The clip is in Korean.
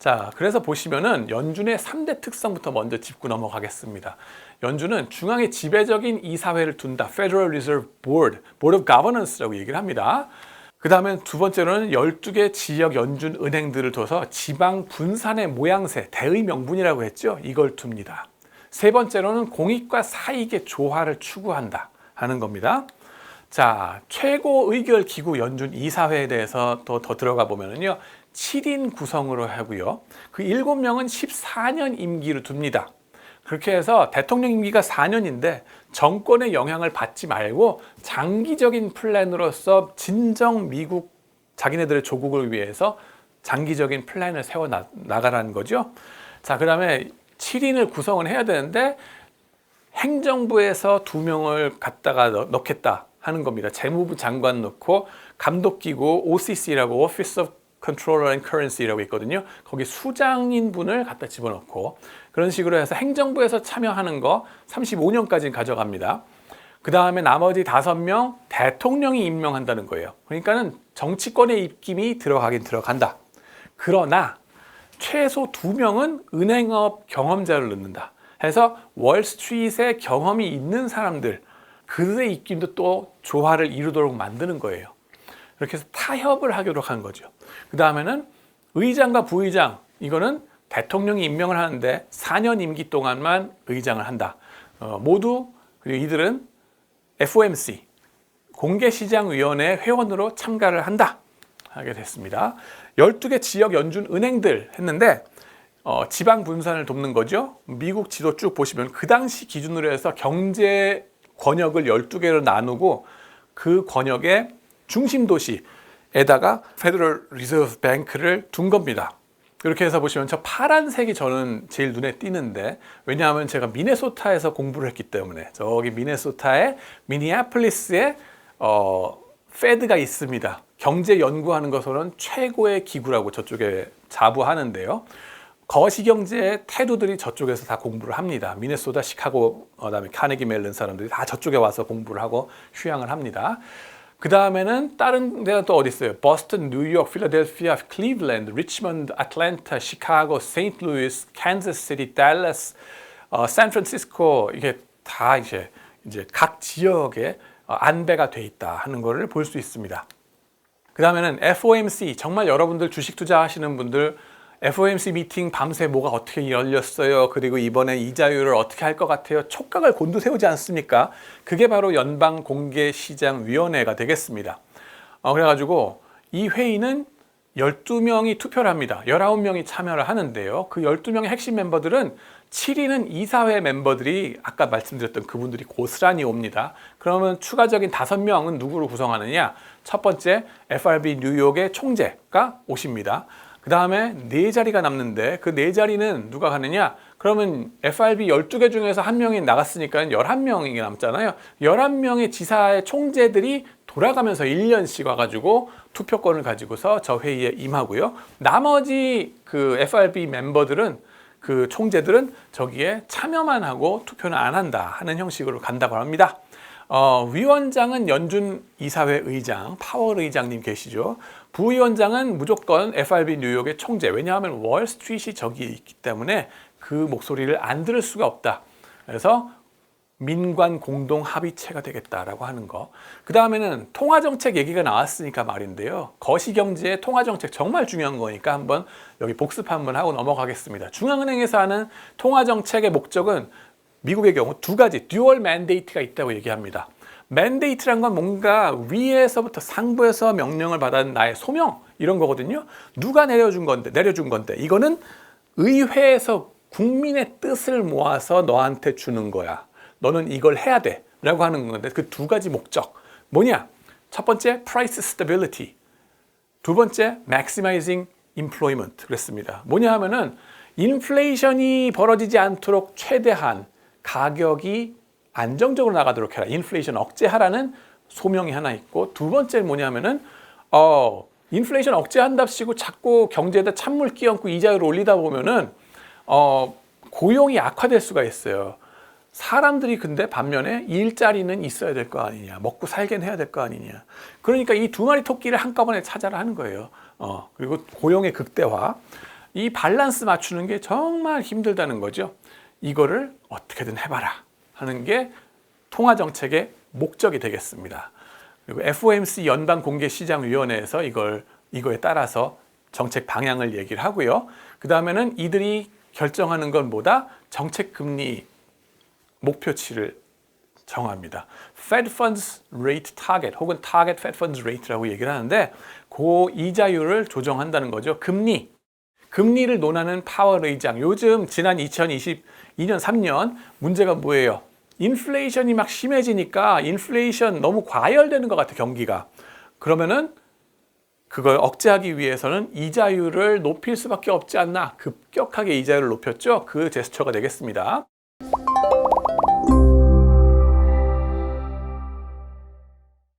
자, 그래서 보시면은 연준의 3대 특성부터 먼저 짚고 넘어가겠습니다. 연준은 중앙에 지배적인 이사회를 둔다. Federal Reserve Board, Board of Governance라고 얘기를 합니다. 그 다음에 두 번째로는 12개 지역 연준 은행들을 둬서 지방 분산의 모양새, 대의 명분이라고 했죠. 이걸 둡니다. 세 번째로는 공익과 사익의 조화를 추구한다 하는 겁니다. 자, 최고의결기구 연준 이사회에 대해서 더 들어가 보면은요, 7인 구성으로 하고요. 그 7명은 14년 임기를 둡니다. 그렇게 해서 대통령 임기가 4년인데 정권의 영향을 받지 말고 장기적인 플랜으로서 진정 미국 자기네들의 조국을 위해서 장기적인 플랜을 세워 나가라는 거죠. 자, 그 다음에 7인을 구성을 해야 되는데 행정부에서 2명을 갖다가 넣겠다 하는 겁니다. 재무부 장관 넣고 감독기구 OCC라고 Office of Controller and Currency라고 있거든요. 거기 수장인 분을 갖다 집어넣고 그런 식으로 해서 행정부에서 참여하는 거 35년까지 가져갑니다. 그 다음에 나머지 5명 대통령이 임명한다는 거예요. 그러니까는 정치권의 입김이 들어가긴 들어간다. 그러나 최소 2명은 은행업 경험자를 넣는다. 해서 월스트리트에 경험이 있는 사람들, 그들의 입김도 또 조화를 이루도록 만드는 거예요. 그렇게 해서 타협을 하도록 한 거죠. 그 다음에는 의장과 부의장, 이거는 대통령이 임명을 하는데 4년 임기 동안만 의장을 한다. 모두 그리고 이들은 FOMC, 공개시장위원회 회원으로 참가를 한다 하게 됐습니다. 12개 지역 연준 은행들 했는데 지방 분산을 돕는 거죠. 미국 지도 쭉 보시면 그 당시 기준으로 해서 경제 권역을 12개로 나누고 그 권역의 중심 도시에다가 페더럴 리저브 뱅크를 둔 겁니다. 이렇게 해서 보시면 저 파란색이 저는 제일 눈에 띄는데, 왜냐하면 제가 미네소타에서 공부를 했기 때문에. 저기 미네소타의 미니애폴리스에 페드가 있습니다. 경제 연구하는 것으로는 최고의 기구라고 저쪽에 자부하는데요. 거시경제의 태도들이 저쪽에서 다 공부를 합니다. 미네소타, 시카고, 그다음에 카네기 멜론 사람들이 다 저쪽에 와서 공부를 하고 휴양을 합니다. 그 다음에는 다른 데가 또 어디 있어요? 버스턴, 뉴욕, 필라델피아, 클리블랜드, 리치먼드, 애틀랜타, 시카고, 세인트루이스, 캔자스시티, 댈러스, 샌프란시스코, 이게 다 이제 각 지역에 안배가 돼 있다 하는 것을 볼 수 있습니다. 그 다음에는 FOMC, 정말 여러분들 주식 투자하시는 분들 FOMC 미팅 밤새 뭐가 어떻게 열렸어요? 그리고 이번에 이자율을 어떻게 할 것 같아요? 촉각을 곤두세우지 않습니까? 그게 바로 연방공개시장위원회가 되겠습니다. 그래가지고 이 회의는 12명이 투표를 합니다. 19명이 참여를 하는데요. 그 12명의 핵심 멤버들은 7인은 이사회 멤버들이 아까 말씀드렸던 그분들이 고스란히 옵니다. 그러면 추가적인 5명은 누구를 구성하느냐? 첫 번째, FRB 뉴욕의 총재가 오십니다. 그 다음에 4자리가 남는데 그 4자리는 누가 가느냐? 그러면 FRB 12개 중에서 1명이 나갔으니까 11명이 남잖아요. 11명의 지사의 총재들이 돌아가면서 1년씩 와가지고 투표권을 가지고서 저 회의에 임하고요. 나머지 그 FRB 멤버들은, 그 총재들은 저기에 참여만 하고 투표는 안 한다 하는 형식으로 간다고 합니다. 위원장은 연준 이사회 의장, 파월 의장님 계시죠. 부위원장은 무조건 FRB 뉴욕의 총재. 왜냐하면 월스트리트이 저기에 있기 때문에 그 목소리를 안 들을 수가 없다. 그래서 민관 공동 합의체가 되겠다라고 하는 거. 그 다음에는 통화정책 얘기가 나왔으니까 말인데요. 거시경제의 통화정책 정말 중요한 거니까 한번 여기 복습 한번 하고 넘어가겠습니다. 중앙은행에서 하는 통화정책의 목적은 미국의 경우 2가지 듀얼 맨데이트가 있다고 얘기합니다. 맨데이트란 건 뭔가 위에서부터 상부에서 명령을 받은 나의 소명 이런 거거든요. 누가 내려준 건데 이거는 의회에서 국민의 뜻을 모아서 너한테 주는 거야. 너는 이걸 해야 돼 라고 하는 건데 그 2가지 목적 뭐냐? 첫 번째 price stability, 두 번째 maximizing employment 그랬습니다. 뭐냐 하면은 인플레이션이 벌어지지 않도록 최대한 가격이 안정적으로 나가도록 해라. 인플레이션 억제하라는 소명이 하나 있고, 두 번째 뭐냐면은 인플레이션 억제한답시고 자꾸 경제에다 찬물 끼얹고 이자율을 올리다 보면은 고용이 악화될 수가 있어요. 사람들이 근데 반면에 일자리는 있어야 될 거 아니냐, 먹고 살긴 해야 될 거 아니냐. 그러니까 이 2마리 토끼를 한꺼번에 찾아라 하는 거예요. 그리고 고용의 극대화. 이 밸런스 맞추는 게 정말 힘들다는 거죠. 이거를 어떻게든 해봐라 하는 게 통화 정책의 목적이 되겠습니다. 그리고 FOMC 연방공개시장위원회에서 이거에 따라서 정책 방향을 얘기를 하고요. 그 다음에는 이들이 결정하는 건 뭐다? 정책 금리 목표치를 정합니다. Fed Funds Rate Target 혹은 Target Fed Funds Rate라고 얘기를 하는데 그 이자율을 조정한다는 거죠. 금리를 논하는 파월 의장. 요즘 지난 2022년 3년 문제가 뭐예요? 인플레이션이 막 심해지니까 인플레이션 너무 과열되는 것 같아, 경기가. 그러면은 그걸 억제하기 위해서는 이자율을 높일 수밖에 없지 않나. 급격하게 이자율을 높였죠. 그 제스처가 되겠습니다.